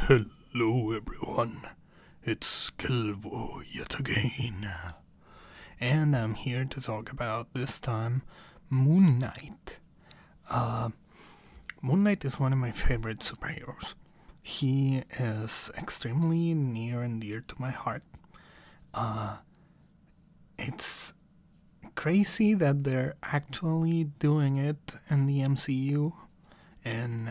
Hello everyone, it's Kelvo yet again, and I'm here to talk about this time Moon Knight. Uh, Moon Knight is one of my favorite superheroes. He is extremely near and dear to my heart. Uh, it's crazy that they're actually doing it in the MCU and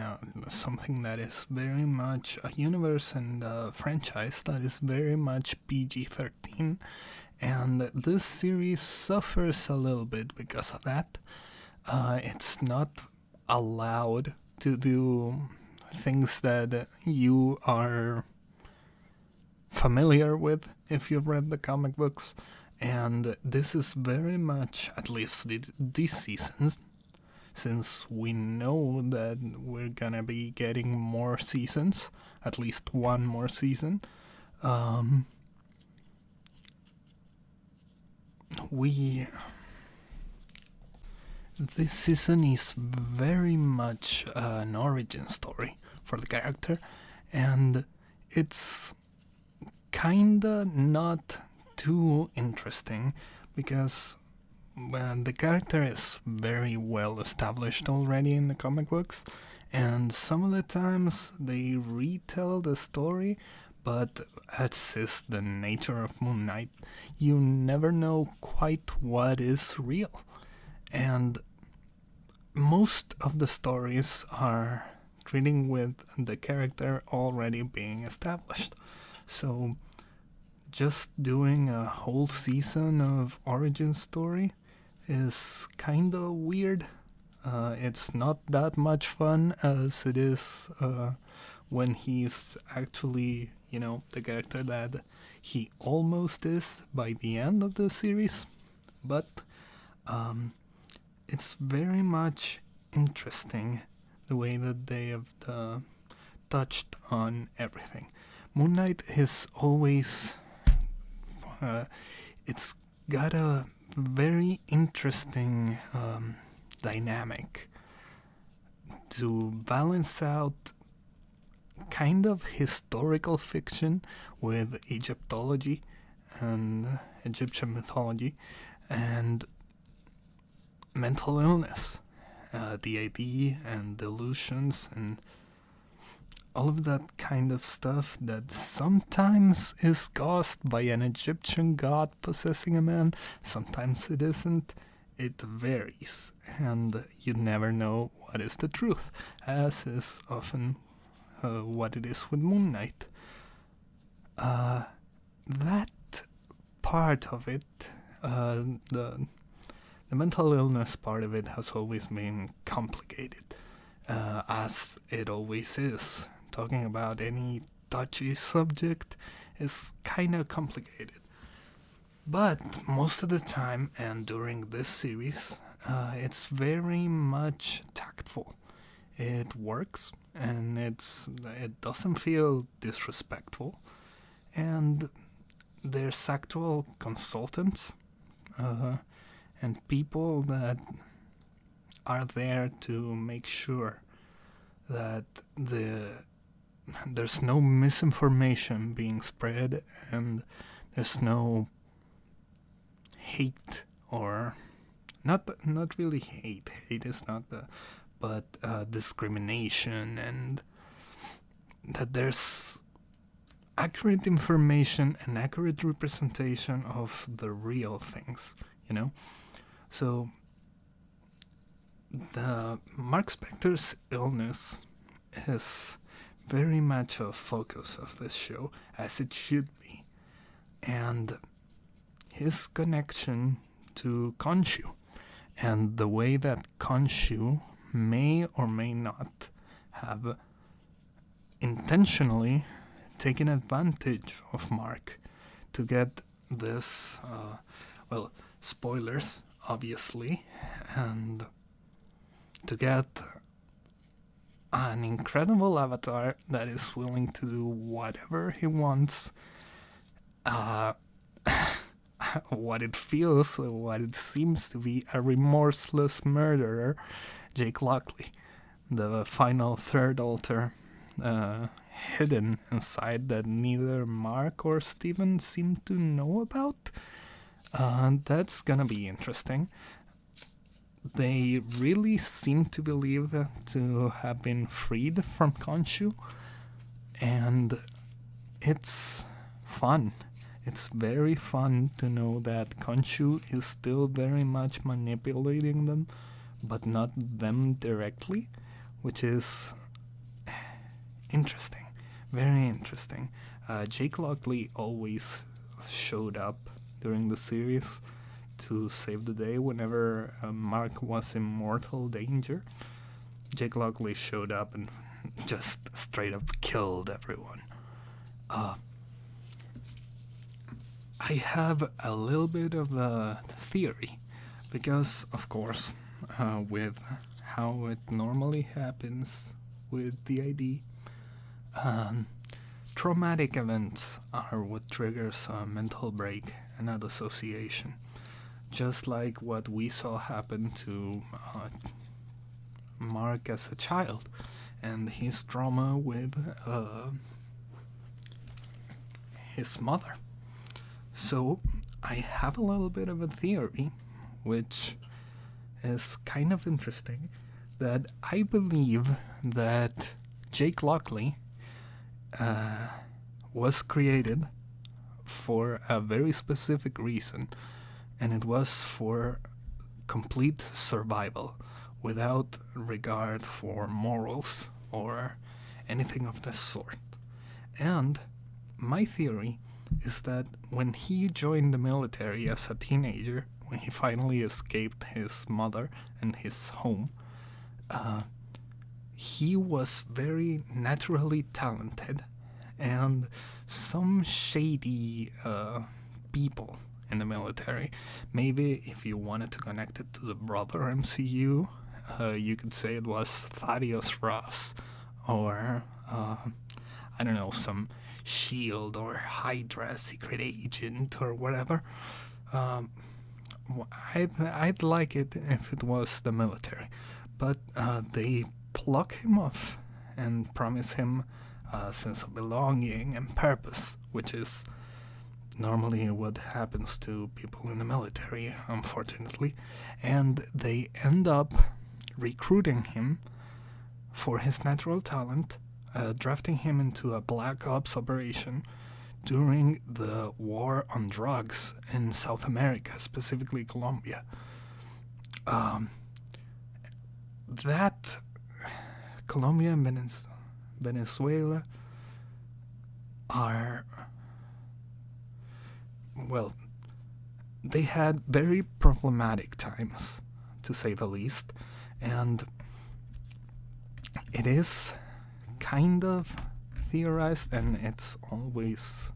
something that is very much a universe and a franchise that is very much PG-13, and this series suffers a little bit because of that. It's not allowed to do things that you are familiar with if you've read the comic books, and this is very much, at least this season, since we know that we're gonna be getting more seasons, at least one more season. We This season is very much an origin story for the character, and it's kinda not too interesting because the character is very well established already in the comic books, and some of the times they retell the story, but as is the nature of Moon Knight, you never know quite what is real. And most of the stories are treating with the character already being established. So just doing a whole season of origin story is kinda weird. It's not that much fun as it is when he's actually, the character that he almost is by the end of the series. But it's very much interesting the way that they have touched on everything. Moon Knight is always. It's got a very interesting dynamic to balance out kind of historical fiction with Egyptology and Egyptian mythology and mental illness, DID and delusions and all of that kind of stuff that sometimes is caused by an Egyptian god possessing a man, sometimes it isn't. It varies, and you never know what is the truth, as is often what it is with Moon Knight. That part of it, the mental illness part of it, has always been complicated, as it always is. Talking about any touchy subject is kind of complicated. But most of the time, and during this series, it's very much tactful. It works, and it doesn't feel disrespectful. And there's actual consultants and people that are there to make sure that there's no misinformation being spread, and there's no hate, or not really hate. Hate is not but discrimination, and that there's accurate information and accurate representation of the real things. So the Mark Spector's illness is very much a focus of this show, as it should be, and his connection to Khonshu, and the way that Khonshu may or may not have intentionally taken advantage of Mark to get this, spoilers, obviously, and to get an incredible avatar that is willing to do whatever he wants, what it feels, what it seems to be a remorseless murderer, Jake Lockley, the final third alter hidden inside that neither Mark or Steven seem to know about. That's gonna be interesting. They really seem to believe to have been freed from Khonshu, and it's fun. It's very fun to know that Khonshu is still very much manipulating them, but not them directly, which is interesting, very interesting. Jake Lockley always showed up during the series to save the day whenever Mark was in mortal danger. Jake Lockley showed up and just straight up killed everyone. I have a little bit of a theory, because, of course, with how it normally happens with DID, traumatic events are what triggers a mental break and a dissociation. Just like what we saw happen to Mark as a child and his trauma with his mother. So I have a little bit of a theory, which is kind of interesting, that I believe that Jake Lockley was created for a very specific reason, and it was for complete survival without regard for morals or anything of the sort. And my theory is that when he joined the military as a teenager, when he finally escaped his mother and his home, he was very naturally talented, and some shady people in the military, maybe if you wanted to connect it to the brother MCU, you could say it was Thaddeus Ross, or I don't know, some SHIELD or Hydra secret agent or whatever. I'd like it if it was the military, but they pluck him off and promise him a sense of belonging and purpose, which is normally what happens to people in the military, unfortunately, and they end up recruiting him for his natural talent, drafting him into a Black Ops operation during the war on drugs in South America, specifically Colombia. That Colombia and Venezuela are, well, they had very problematic times, to say the least, and it is kind of theorized, and it's always,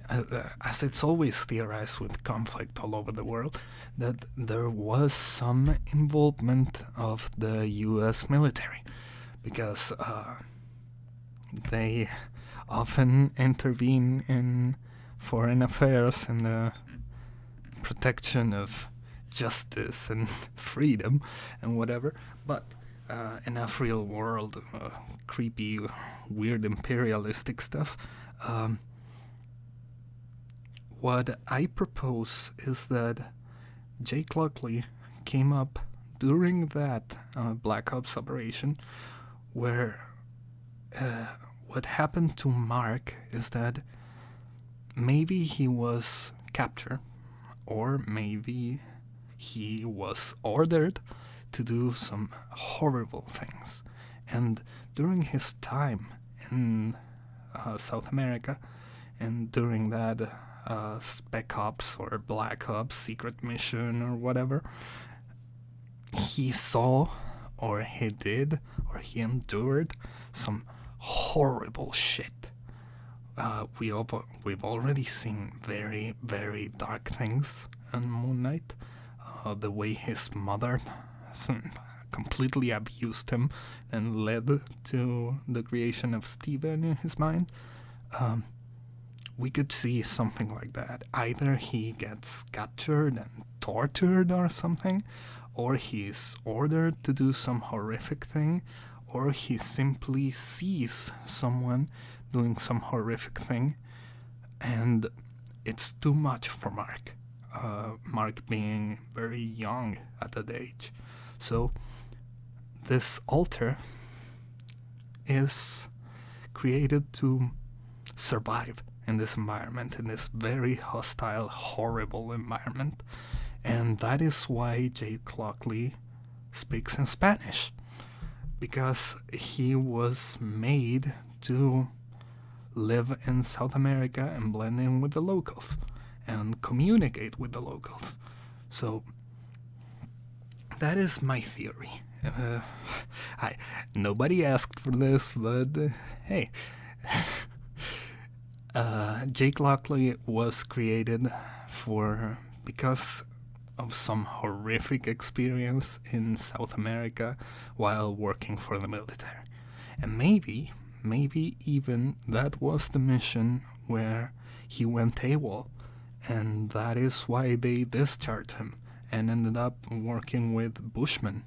as it's always theorized with conflict all over the world, that there was some involvement of the US military, because they often intervene in foreign affairs and the protection of justice and freedom and whatever, but enough real world, creepy, weird imperialistic stuff. What I propose is that Jake Lockley came up during that Black Ops operation, where what happened to Mark is that maybe he was captured, or maybe he was ordered to do some horrible things. And during his time in South America, and during that Spec Ops or Black Ops secret mission or whatever, he saw, or he did, or he endured some horrible shit. We've already seen very, very dark things on Moon Knight. The way his mother completely abused him and led to the creation of Steven in his mind. We could see something like that. Either he gets captured and tortured or something, or he's ordered to do some horrific thing, or he simply sees someone doing some horrific thing, and it's too much for Mark. Mark being very young at that age. So this altar is created to survive in this environment, in this very hostile, horrible environment. And that is why Jake Lockley speaks in Spanish, because he was made to live in South America and blend in with the locals and communicate with the locals. So that is my theory. Nobody asked for this, but hey. Jake Lockley was created because of some horrific experience in South America while working for the military. And maybe even that was the mission where he went AWOL, and that is why they discharged him and ended up working with Bushmen,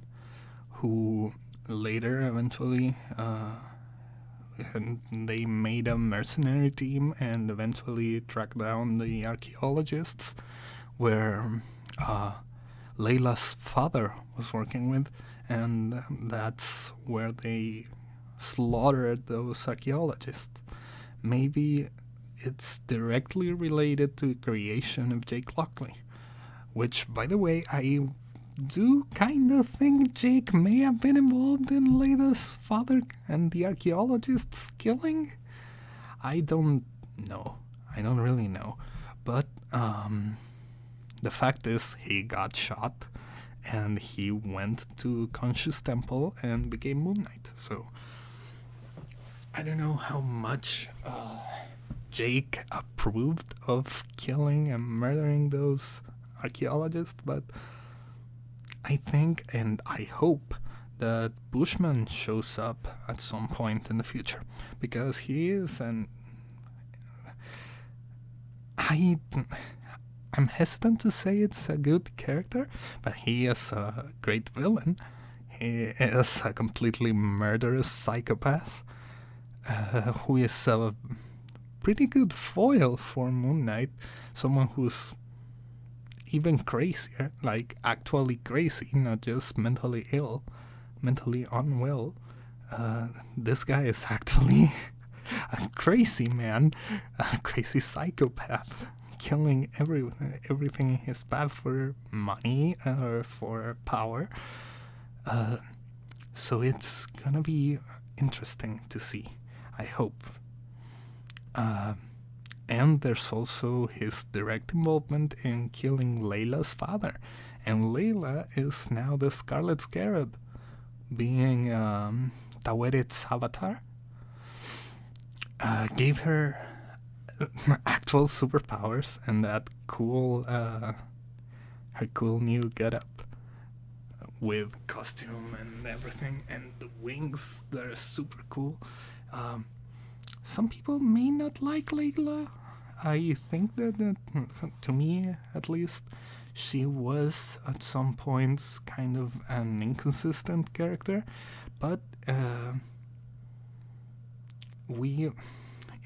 who later eventually and they made a mercenary team and eventually tracked down the archaeologists where Layla's father was working with, and that's where they slaughtered those archaeologists. Maybe it's directly related to the creation of Jake Lockley, which, by the way, I do kind of think Jake may have been involved in Layla's father and the archaeologists killing. I don't know. I don't really know. But the fact is, he got shot and he went to Conscious Temple and became Moon Knight. So I don't know how much Jake approved of killing and murdering those archaeologists, but I think and I hope that Bushman shows up at some point in the future, because he is I'm hesitant to say it's a good character, but he is a great villain. He is a completely murderous psychopath who is a pretty good foil for Moon Knight, someone who's even crazier, like actually crazy, not just mentally ill, mentally unwell. This guy is actually a crazy man, a crazy psychopath, killing everything in his path for money or for power. So it's gonna be interesting to see, I hope. And there's also his direct involvement in killing Layla's father. And Layla is now the Scarlet Scarab, being Taweret's avatar. Gave her actual superpowers and that cool, her cool new getup with costume and everything, and the wings that are super cool. Some people may not like Layla. I think that, to me at least, she was at some points kind of an inconsistent character, but in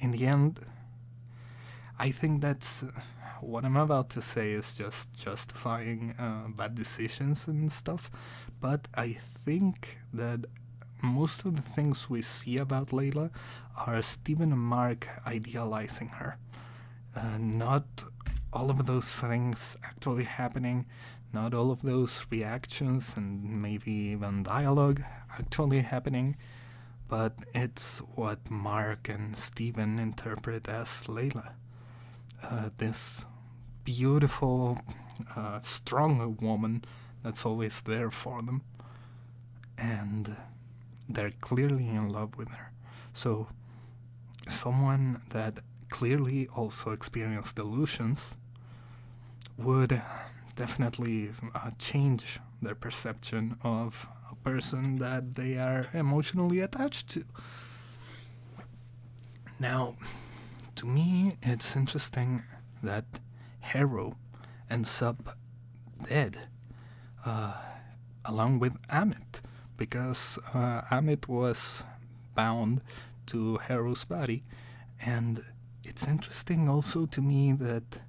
the end, I think that's what I'm about to say is just justifying bad decisions and stuff, but I think that most of the things we see about Layla are Steven and Mark idealizing her. Not all of those things actually happening, not all of those reactions and maybe even dialogue actually happening, but it's what Mark and Steven interpret as Layla. This beautiful, strong woman that's always there for them. And they're clearly in love with her. So, someone that clearly also experienced delusions would definitely change their perception of a person that they are emotionally attached to. Now, to me, it's interesting that Harrow ends up dead, along with Amit, because Amit was bound to Hero's body, and it's interesting also to me that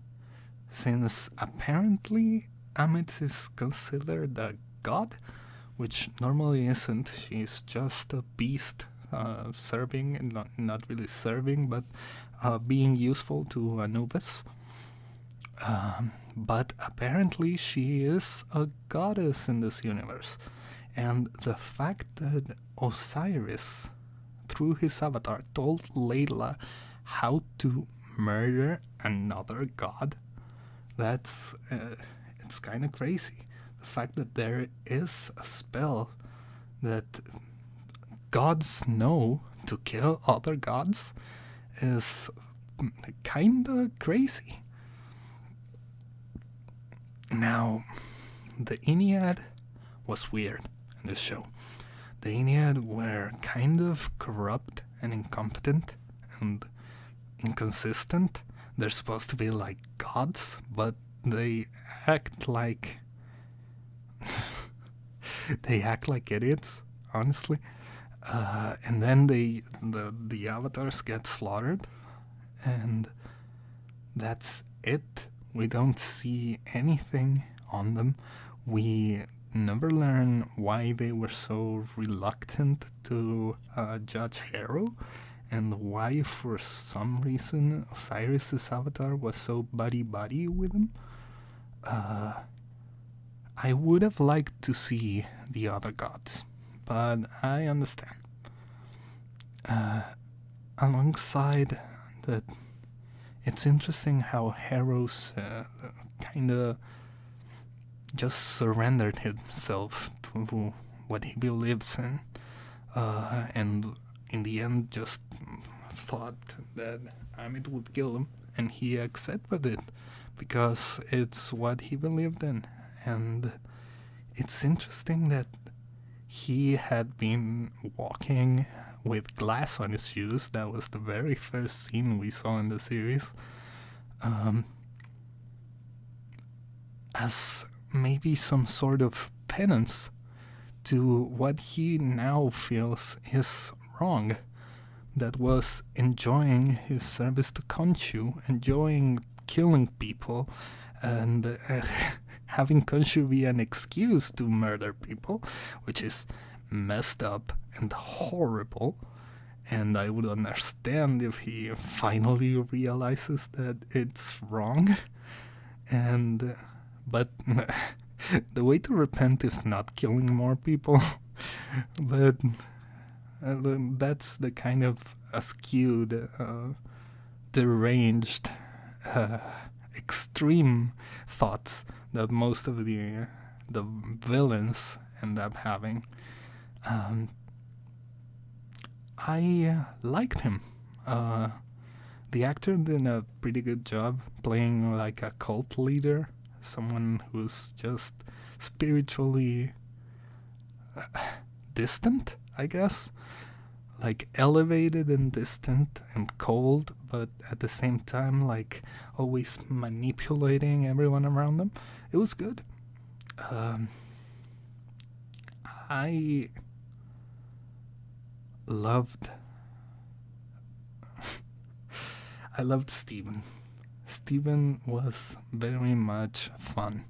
since apparently Amit is considered a god, which normally isn't, she's just a beast serving, and not really serving, but being useful to Anubis. But apparently she is a goddess in this universe. And the fact that Osiris, through his avatar, told Layla how to murder another god, that's it's kind of crazy. The fact that there is a spell that gods know to kill other gods is kind of crazy. Now, the Ennead was weird in this show. The Ennead were kind of corrupt and incompetent and inconsistent. They're supposed to be like gods, but they act like they act like idiots, honestly. And then the avatars get slaughtered, and that's it. We don't see anything on them. We never learn why they were so reluctant to judge Hero, and why for some reason Osiris's avatar was so buddy-buddy with him. I would have liked to see the other gods, but I understand. Alongside that, it's interesting how Heroes kind of just surrendered himself to what he believes in, and in the end just thought that Amit would kill him, and he accepted it because it's what he believed in. And it's interesting that he had been walking with glass on his shoes. That was the very first scene we saw in the series. As maybe some sort of penance to what he now feels is wrong. That was enjoying his service to Khonshu, enjoying killing people, and having Khonshu be an excuse to murder people, which is messed up and horrible. And I would understand if he finally realizes that it's wrong. But the way to repent is not killing more people. But that's the kind of skewed, deranged, extreme thoughts that most of the villains end up having. I liked him. The actor did a pretty good job playing like a cult leader, someone who's just spiritually distant, I guess. Like elevated and distant and cold, but at the same time like always manipulating everyone around them. It was good. I loved Steven. Steven was very much fun.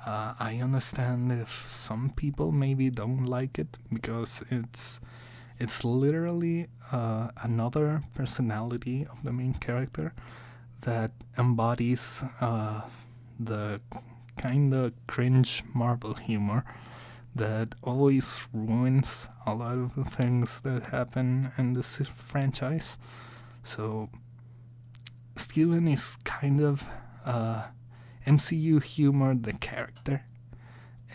I understand if some people maybe don't like it because it's literally another personality of the main character that embodies the kind of cringe Marvel humor that always ruins a lot of the things that happen in this franchise. So Steven is kind of MCU humor the character,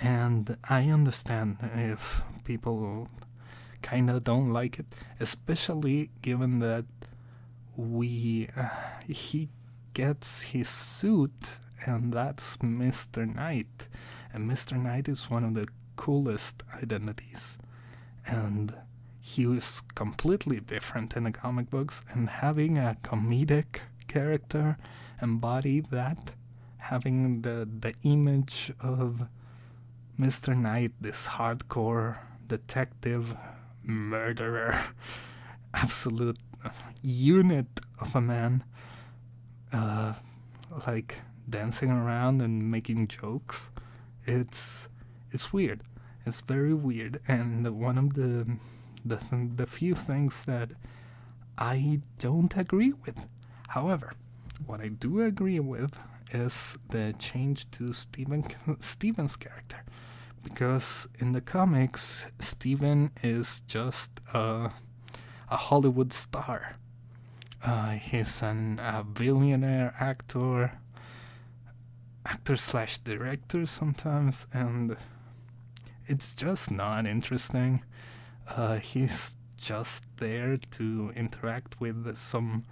and I understand if people kind of don't like it, especially given that he gets his suit, and that's Mr. Knight, and Mr. Knight is one of the coolest identities, and he was completely different in the comic books, and having a comedic character embody that, having the image of Mr. Knight, this hardcore detective murderer, absolute unit of a man, like dancing around and making jokes. It's weird. It's very weird, and one of the few things that I don't agree with. However, what I do agree with is the change to Steven's character, because in the comics, Steven is just a Hollywood star. He's a billionaire actor slash director sometimes, and it's just not interesting. He's just there to interact with some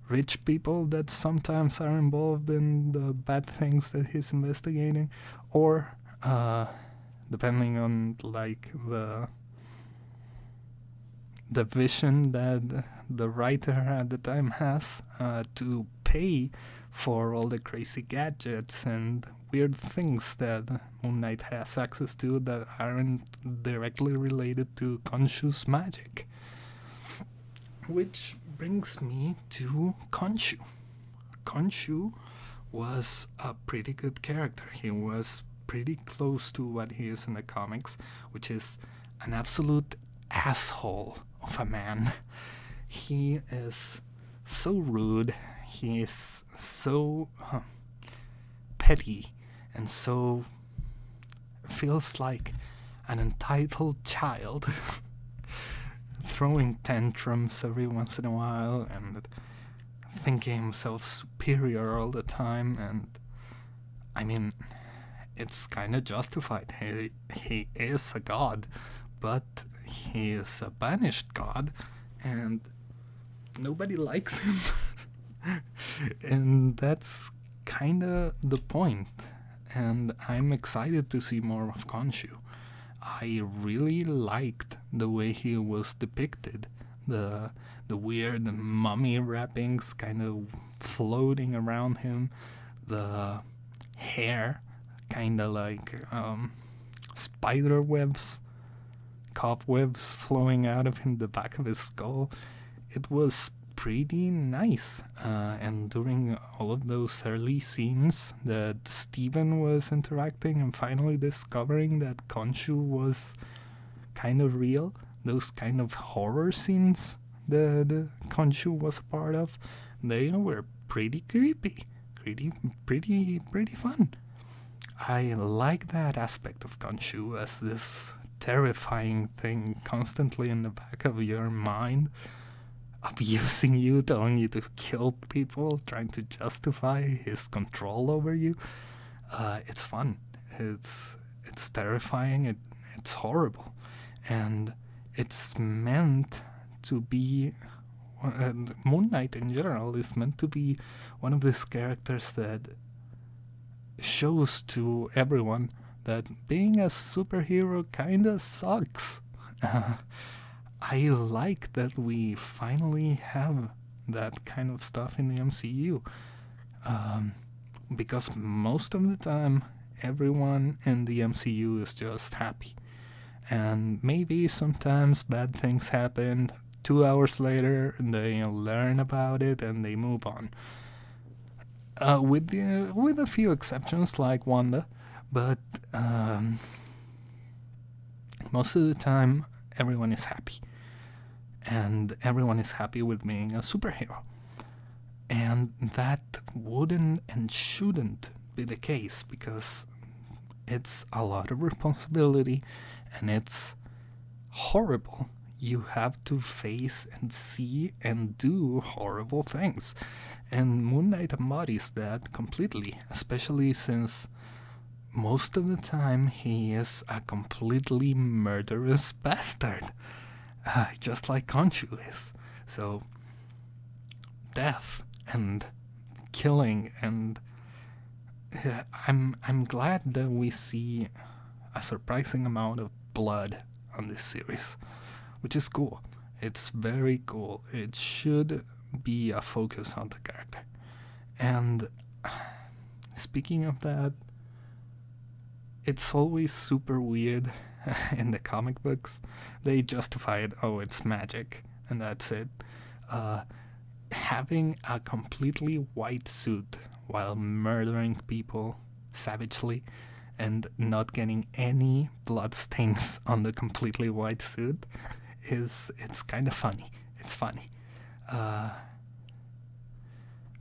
rich people that sometimes are involved in the bad things that he's investigating, or depending on like the vision that the writer at the time has, to pay for all the crazy gadgets and weird things that Moon Knight has access to that aren't directly related to Khonshu's magic. Which brings me to Khonshu. Khonshu was a pretty good character. He was pretty close to what he is in the comics, which is an absolute asshole of a man. He is so rude. He is so petty and so feels like an entitled child throwing tantrums every once in a while and thinking himself superior all the time. And I mean, it's kind of justified. He is a god, but he is a banished god, and nobody likes him. And that's kind of the point. And I'm excited to see more of Khonshu. I really liked the way he was depicted. The weird mummy wrappings kind of floating around him. The hair kind of like spider webs, cobwebs flowing out of him, the back of his skull. It was pretty nice. And during all of those early scenes that Steven was interacting and finally discovering that Khonshu was kind of real, those kind of horror scenes that Khonshu was a part of, they were pretty creepy, pretty fun. I like that aspect of Khonshu as this terrifying thing constantly in the back of your mind, abusing you, telling you to kill people, trying to justify his control over you. It's fun. It's terrifying. It's horrible, and it's meant to be. Moon Knight in general is meant to be one of these characters that shows to everyone that being a superhero kinda sucks. I like that we finally have that kind of stuff in the MCU, because most of the time everyone in the MCU is just happy, and maybe sometimes bad things happen. 2 hours later they learn about it and they move on, with a few exceptions like Wanda, but most of the time everyone is happy. And everyone is happy with being a superhero. And that wouldn't and shouldn't be the case, because it's a lot of responsibility and it's horrible. You have to face and see and do horrible things. And Moon Knight embodies that completely, especially since most of the time he is a completely murderous bastard. Just like Khonshu is. So, death and killing, and I'm glad that we see a surprising amount of blood on this series, which is cool. It's very cool. It should be a focus on the character. And speaking of that, it's always super weird in the comic books, they justify it. Oh, it's magic, and that's it. Uh, Having a completely white suit while murdering people savagely and not getting any blood stains on the completely white suit it's kind of funny. It's funny. Uh,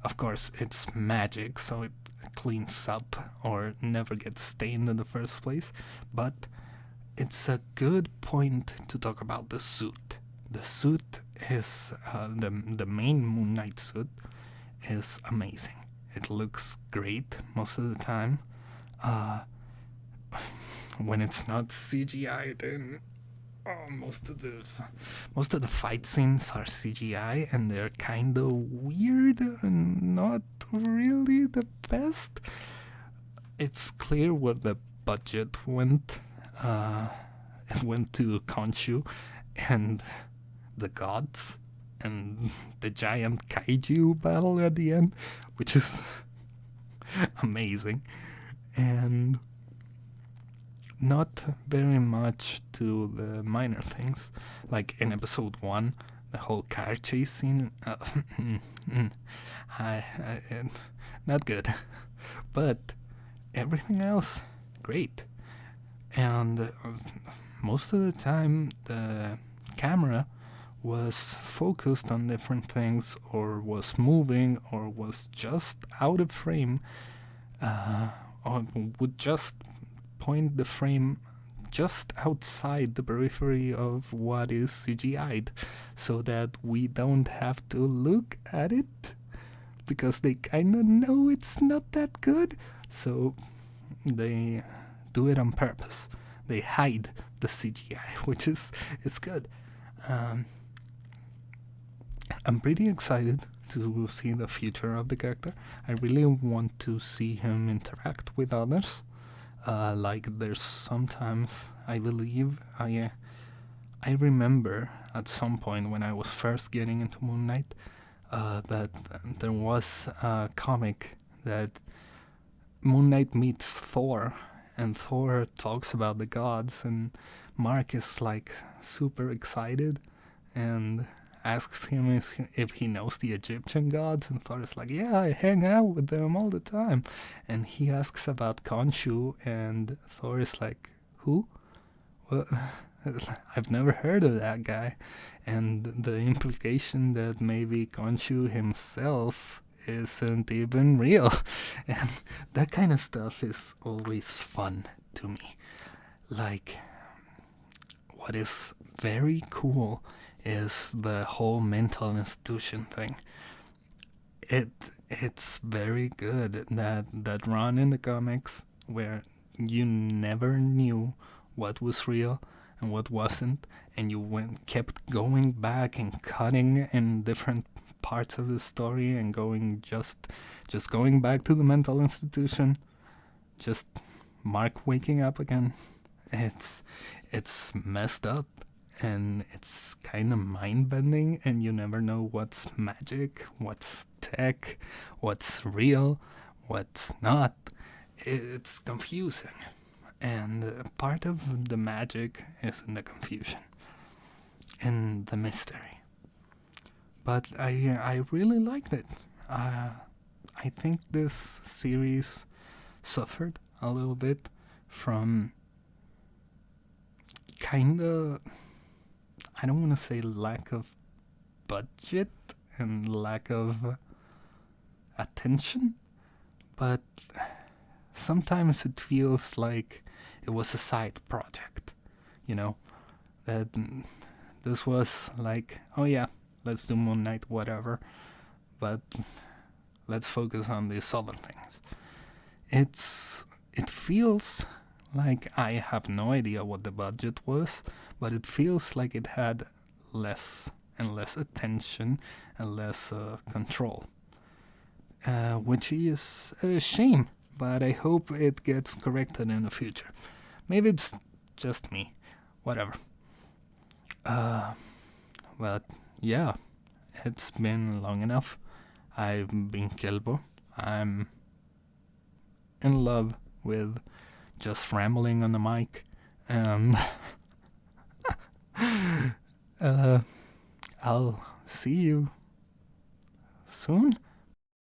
of course, it's magic, so it cleans up or never gets stained in the first place. But it's a good point to talk about the suit. The suit is the main Moon Knight suit is amazing. It looks great most of the time. Uh, when it's not CGI, then most of the fight scenes are CGI, and they're kind of weird and not really the best. It's clear where the budget went. It went to Khonshu and the gods and the giant kaiju battle at the end, which is amazing, and not very much to the minor things. Like in episode 1, the whole car chase scene, not good. But everything else, great. And most of the time, the camera was focused on different things, or was moving, or was just out of frame, or would just point the frame just outside the periphery of what is CGI'd, so that we don't have to look at it, because they kind of know it's not that good, so they do it on purpose. They hide the CGI, which is good. I'm pretty excited to see the future of the character. I really want to see him interact with others. Like there's sometimes, I believe, I remember at some point when I was first getting into Moon Knight, that there was a comic that Moon Knight meets Thor, and Thor talks about the gods, and Mark is like super excited and asks him if he knows the Egyptian gods, and Thor is like, yeah, I hang out with them all the time. And he asks about Khonshu, and Thor is like, who? Well, I've never heard of that guy. And the implication that maybe Khonshu himself isn't even real. And that kind of stuff is always fun to me. Like, what is very cool is the whole mental institution thing. It's very good, that run in the comics where you never knew what was real and what wasn't, and you kept going back and cutting in different parts of the story and going just going back to the mental institution, just Mark waking up again. It's messed up, and it's kind of mind-bending, and you never know what's magic, what's tech, what's real, what's not. It's confusing, and part of the magic is in the confusion, in the mystery. But I really liked it. I think this series suffered a little bit from kind of, I don't want to say lack of budget and lack of attention, but sometimes it feels like it was a side project, that this was like, oh yeah, let's do Moon Knight, whatever, but let's focus on these other things. It feels like, I have no idea what the budget was, but it feels like it had less and less attention and less control, which is a shame, but I hope it gets corrected in the future. Maybe it's just me, whatever. But yeah, it's been long enough. I've been Kelbo. I'm in love with just rambling on the mic Um, uh, I'll see you soon.